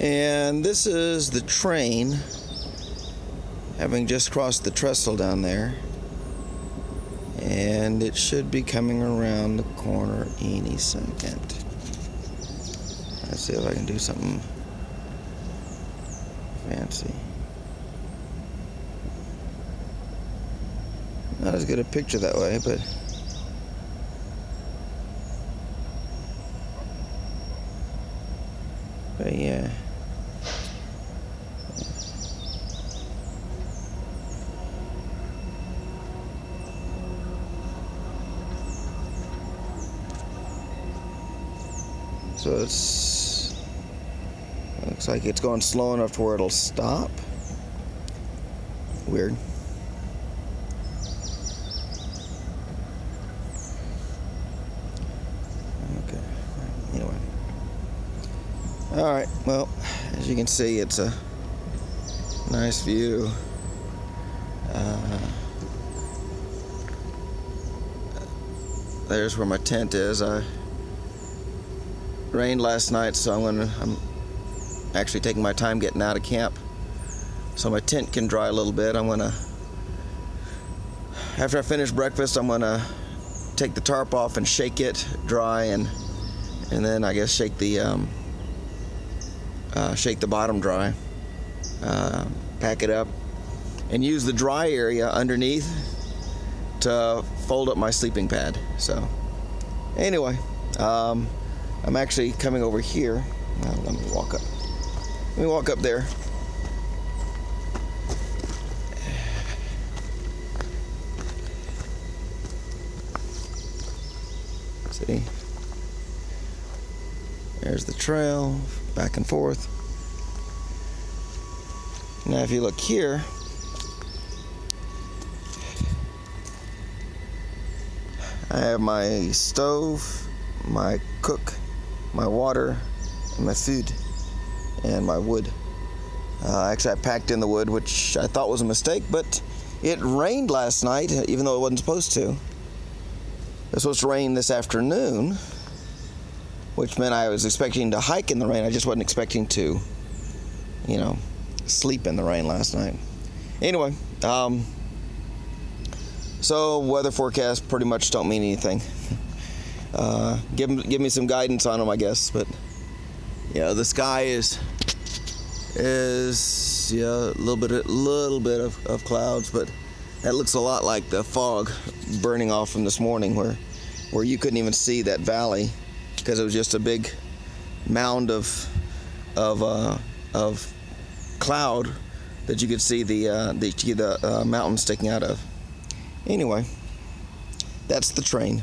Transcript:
And this is the train, having just crossed the trestle down there. And it should be coming around the corner any second. Let's see if I can do something fancy. Not as good a picture that way, but yeah. So looks like it's going slow enough to where it'll stop. Weird. Okay. Anyway. All right. Well, as you can see, it's a nice view. There's where my tent is. Rained last night, so I'm actually taking my time getting out of camp so my tent can dry a little bit. After I finish breakfast, I'm gonna take the tarp off and shake it dry, and then I guess shake the bottom dry, pack it up, and use the dry area underneath to fold up my sleeping pad. So anyway, I'm actually coming over here. Let me walk up. Let me walk up there. See? There's the trail, back and forth. Now if you look here, I have my stove, my cook, my water, and my food, and my wood. Actually, I packed in the wood, which I thought was a mistake, but it rained last night, even though it wasn't supposed to. It was supposed to rain this afternoon, which meant I was expecting to hike in the rain. I just wasn't expecting to, sleep in the rain last night. Anyway, so weather forecasts pretty much don't mean anything. Give me some guidance on them, I guess. But yeah, the sky is a little bit of clouds, but that looks a lot like the fog burning off from this morning, where you couldn't even see that valley because it was just a big mound of cloud that you could see the mountain sticking out of. Anyway, that's the train.